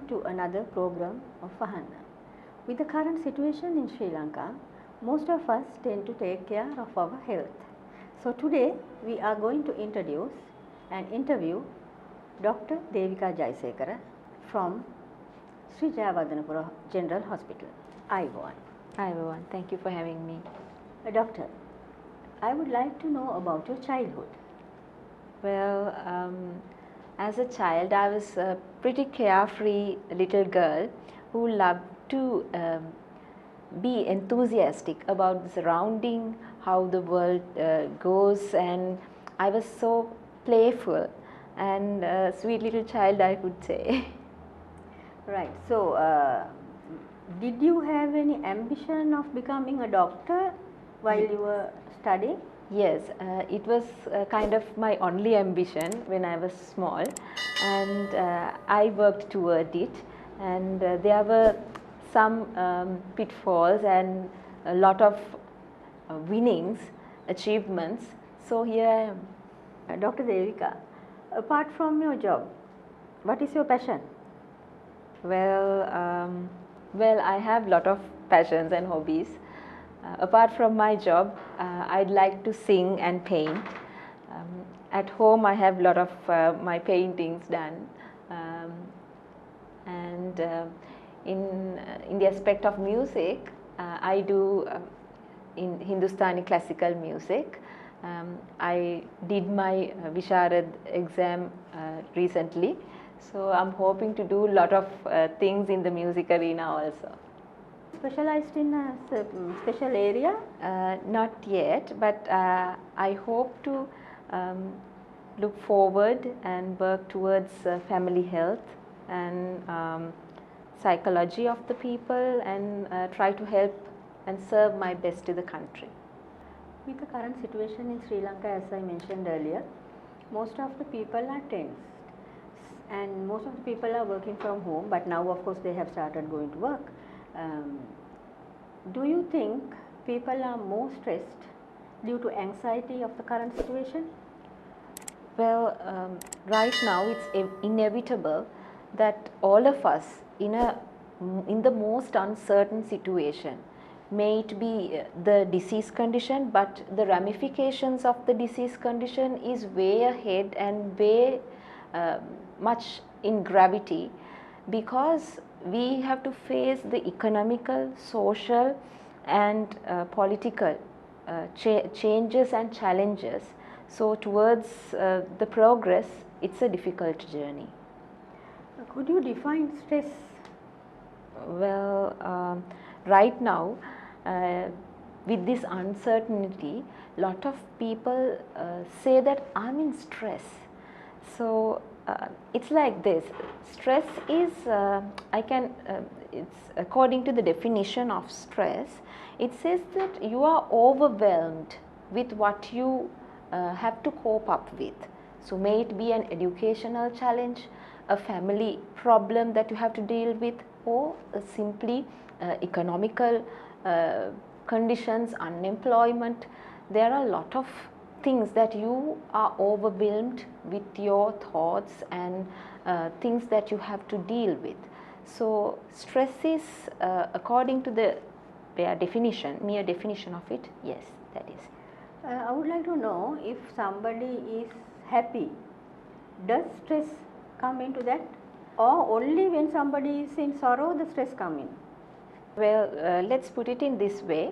to another program of Fahanna. With the current situation in Sri Lanka, most of us tend to take care of our health. So today we are going to introduce and interview Dr. Devika Jayasekara from Sri Jayawardenepura General Hospital. Ayubowan. Ayubowan, thank you for having me. Doctor, I would like to know about your childhood. Well, as a child, I was a pretty carefree little girl who loved to be enthusiastic about the surrounding, how the world goes, and I was so playful and sweet little child, I could say. Right. So, did you have any ambition of becoming a doctor while you were studying? Yes, it was kind of my only ambition when I was small, and I worked toward it, and there were some pitfalls and a lot of winnings, achievements. So here I am. Dr. Devika, apart from your job, what is your passion? Well, I have a lot of passions and hobbies. Apart from my job, I'd like to sing and paint. At home, I have a lot of my paintings done. And in the aspect of music, I do in Hindustani classical music. I did my Visharad exam recently, so I'm hoping to do a lot of things in the music arena also. Specialized in a special area? Not yet, but I hope to look forward and work towards family health and psychology of the people, and try to help and serve my best to the country. With the current situation in Sri Lanka, as I mentioned earlier, most of the people are tensed and most of the people are working from home, but now of course they have started going to work. Do you think people are more stressed due to anxiety of the current situation? Well, right now it's inevitable that all of us in the most uncertain situation, may it be the disease condition, but the ramifications of the disease condition is way ahead and way much in gravity, because we have to face the economical, social and political changes and challenges. So towards the progress, it's a difficult journey. Could you define stress? Well, right now with this uncertainty, lot of people say that I'm in stress. So it's like this. Stress is, it's according to the definition of stress, it says that you are overwhelmed with what you have to cope up with. So may it be an educational challenge, a family problem that you have to deal with, or simply economical conditions, unemployment. There are a lot of things that you are overwhelmed with your thoughts and things that you have to deal with. So stress is according to the mere definition of it, yes, that is. I would like to know, if somebody is happy, does stress come into that, or only when somebody is in sorrow the stress come in? Well, let's put it in this way.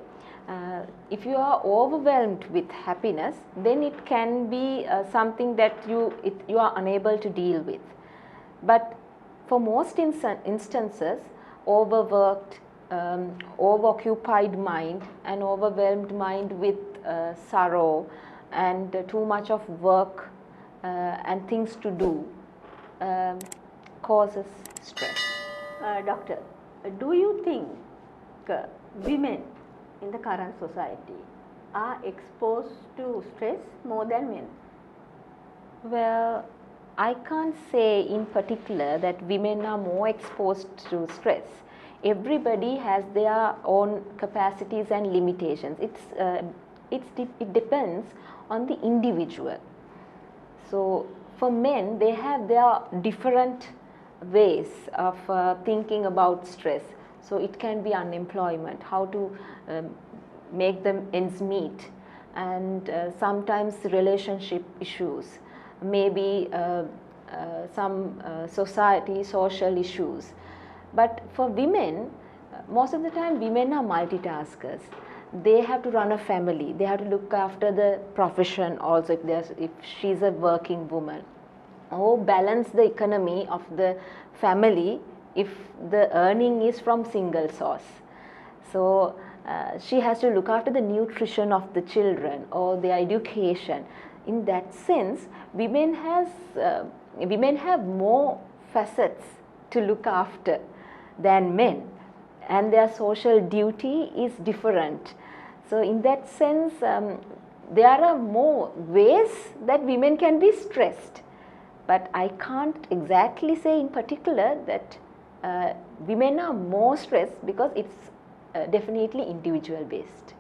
If you are overwhelmed with happiness, then it can be something that you are unable to deal with. But for most instances, overworked, overoccupied mind and overwhelmed mind with sorrow and too much of work and things to do causes stress. Doctor, do you think women in the current society are exposed to stress more than men? Well, I can't say in particular that women are more exposed to stress. Everybody has their own capacities and limitations. It depends on the individual. So for men, they have their different ways of thinking about stress. So it can be unemployment, how to make them ends meet, and sometimes relationship issues, maybe some social issues. But for women, most of the time women are multitaskers. They have to run a family, they have to look after the profession also if she's a working woman, or balance the economy of the family if the earning is from single source. So she has to look after the nutrition of the children or their education. In that sense, women have more facets to look after than men, and their social duty is different. So in that sense, there are more ways that women can be stressed, but I can't exactly say in particular that women are more stressed, because it's definitely individual based.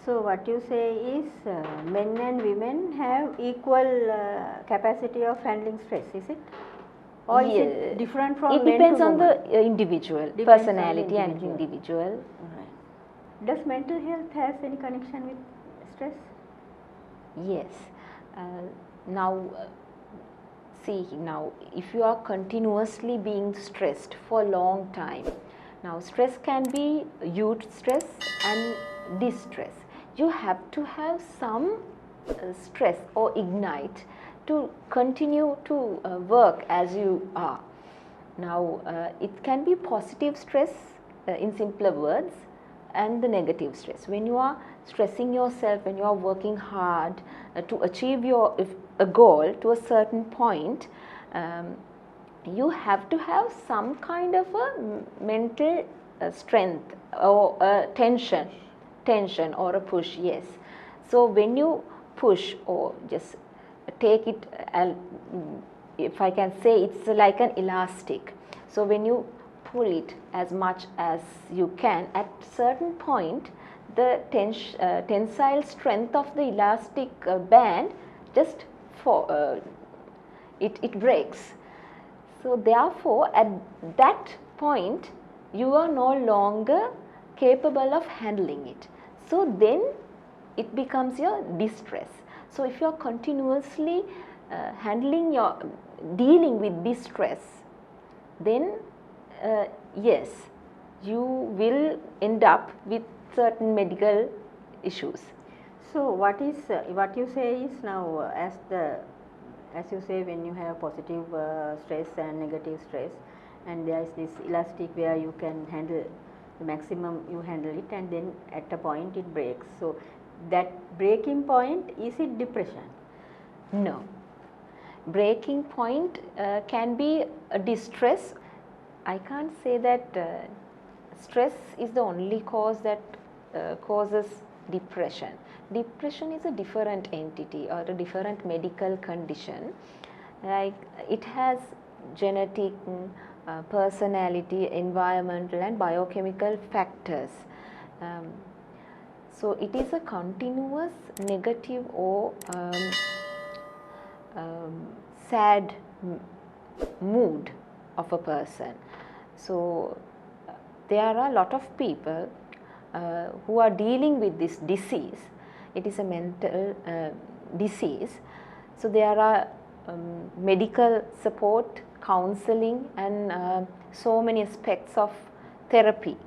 So what you say is men and women have equal capacity of handling stress, is it? Or is it different from it men depends to on women? the individual Depends personality on and individual. Right. Does mental health has any connection with stress? Yes. Now if you are continuously being stressed for a long time, now stress can be youth stress and distress. You have to have some stress or ignite to continue to work as you are. Now it can be positive stress in simpler words, and the negative stress. When you are stressing yourself, when you are working hard to achieve a goal to a certain point, you have to have some kind of a mental strength or tension or a push, yes. So when you push or just take it, if I can say, it's like an elastic. So when you pull it as much as you can, at certain point the tensile strength of the elastic band just it breaks. So therefore at that point you are no longer capable of handling it. So then it becomes your distress. So if you are continuously dealing with distress, then yes, you will end up with certain medical issues. So what you say is, now as you say, when you have positive stress and negative stress, and there is this elastic where you can handle the maximum, you handle it, and then at a point it breaks. So that breaking point, is it depression? No. Breaking point can be a distress. I can't say that stress is the only cause that causes depression. Depression is a different entity or a different medical condition. Like it has genetic, personality, environmental and biochemical factors. So it is a continuous negative or sad mood of a person. So there are a lot of people who are dealing with this disease. It is a mental disease. So there are medical support, counseling and so many aspects of therapy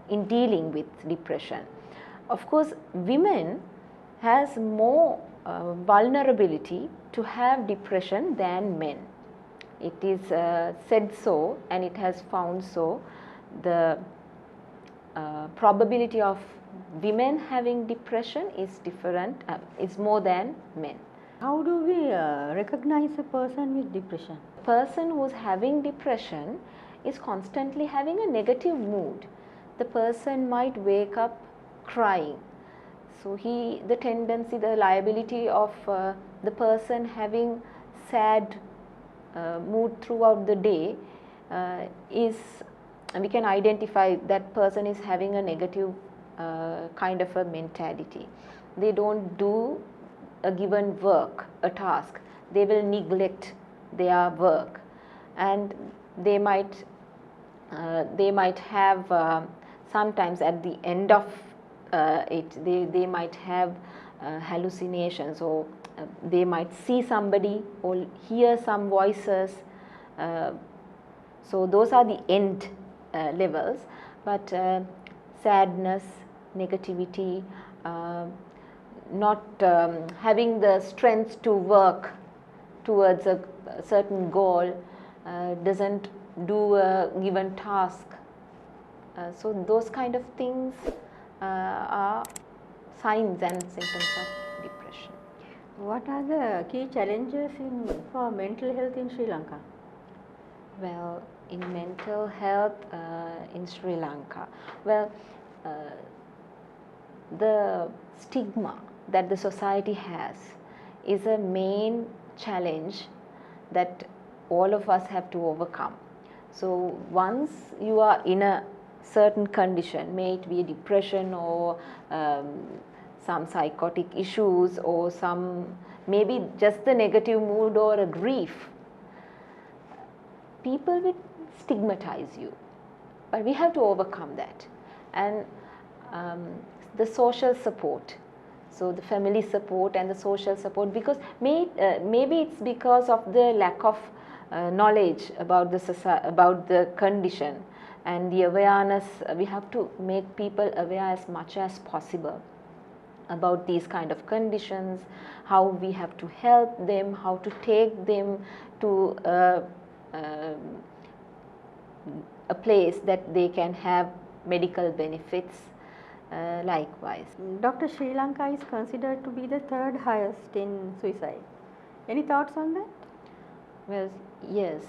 in dealing with depression. Of course, women has more vulnerability to have depression than men. It is said so, and it has found so. The probability of women having depression is different, is more than men. How do we recognize a person with depression? A person who is having depression is constantly having a negative mood. The person might wake up crying. So the tendency, the liability of the person having sad mood throughout the day is, we can identify that person is having a negative kind of a mentality. They don't do a given work, a task. They will neglect their work, and they might have sometimes at the end of they might have hallucinations, or they might see somebody or hear some voices. So those are the end levels, but sadness, negativity, not having the strength to work towards a certain goal, doesn't do a given task. So those kind of things are signs and symptoms of depression. What are the key challenges for mental health in Sri Lanka? Well, in mental health in Sri Lanka, well, the stigma that the society has is a main challenge that all of us have to overcome. So once you are in a certain condition, may it be a depression or some psychotic issues or some maybe just the negative mood or a grief, people will stigmatize you, but we have to overcome that. And the social support, so the family support and the social support, because maybe it's because of the lack of knowledge about the condition and the awareness. We have to make people aware as much as possible about these kind of conditions, how we have to help them, how to take them to a place that they can have medical benefits. Likewise, Dr. Sri Lanka is considered to be the third highest in suicide. Any thoughts on that? Well, yes,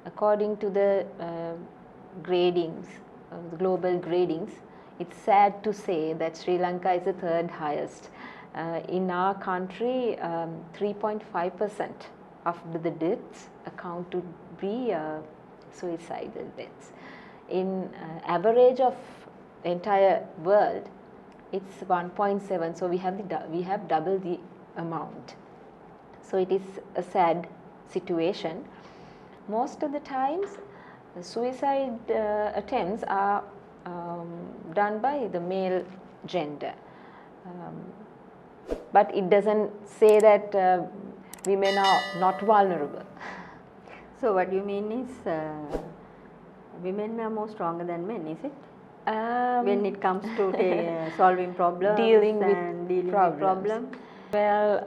according to the gradings, the global gradings, it's sad to say that Sri Lanka is the third highest. In our country, 3.5% of the deaths account to be suicidal deaths. In average of entire world, it's 1.7. So we have double the amount. So it is a sad situation. Most of the times, the suicide attempts are done by the male gender, but it doesn't say that women are not vulnerable. So what you mean is women are more stronger than men, is it? When it comes to solving problems, dealing and with dealing problems. with problems? Well,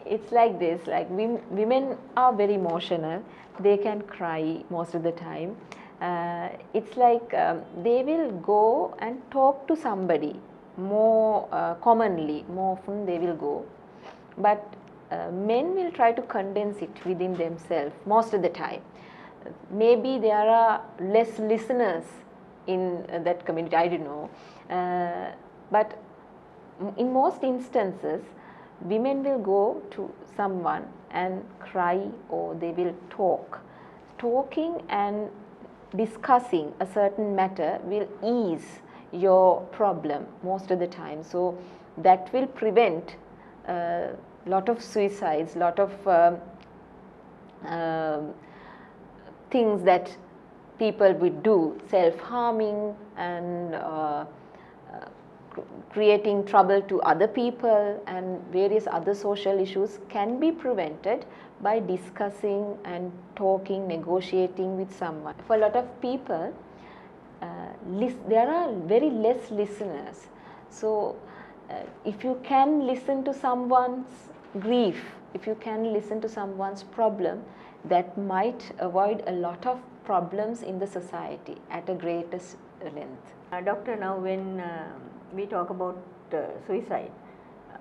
it's like this, like women are very emotional. They can cry most of the time. It's like they will go and talk to somebody more commonly, more often they will go, but men will try to condense it within themselves most of the time. Maybe there are less listeners in that community, I don't know, but in most instances women will go to someone and cry, or they will talking and discussing a certain matter will ease your problem most of the time. So that will prevent lot of suicides, lot of things that people would do, self-harming and creating trouble to other people, and various other social issues can be prevented by discussing and talking, negotiating with someone. For a lot of people, there are very less listeners. So if you can listen to someone's grief, if you can listen to someone's problem, that might avoid a lot of problems in the society at a greatest length. Doctor, now when we talk about suicide,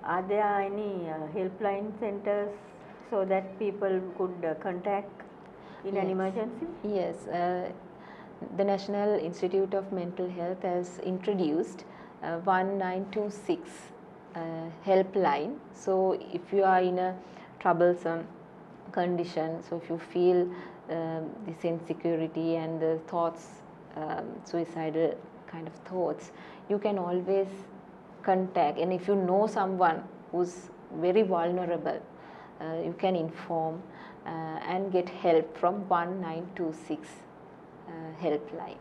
are there any helpline centers so that people could contact in an emergency? Yes, the National Institute of Mental Health has introduced 1926 helpline. So if you are in a troublesome condition, so if you feel this insecurity and the thoughts, suicidal kind of thoughts, you can always contact. And if you know someone who's very vulnerable, you can inform. and get help from 1926 helpline.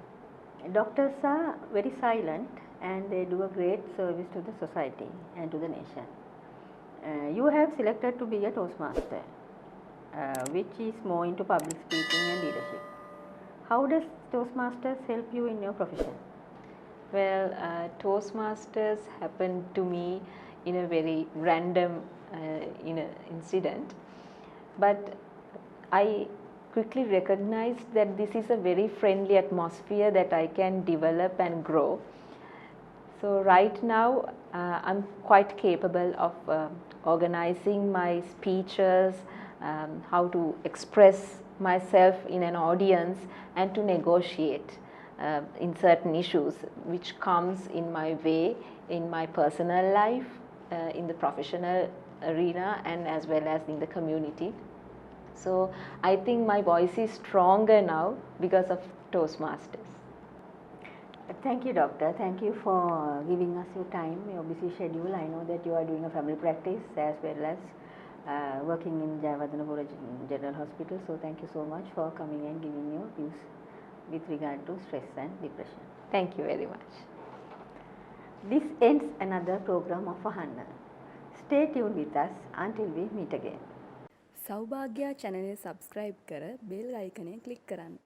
Doctors are very silent and they do a great service to the society and to the nation. You have selected to be a Toastmaster, which is more into public speaking and leadership. How does Toastmasters help you in your profession? Well, Toastmasters happened to me in a very random incident, but I quickly recognized that this is a very friendly atmosphere that I can develop and grow. So right now I'm quite capable of organizing my speeches, how to express myself in an audience and to negotiate in certain issues which comes in my way in my personal life, in the professional arena, and as well as in the community. So I think my voice is stronger now because of Toastmasters. Thank you, doctor. Thank you for giving us your time, your busy schedule. I know that you are doing a family practice as well as working in Jayagata General Hospital. So thank you so much for coming and giving your views with regard to stress and depression. Thank you very much. This ends another program of Ahanna. Stay tuned with us until we meet again. සෞභාග්‍යා channel එක subscribe කර bell icon එක click කරන්න.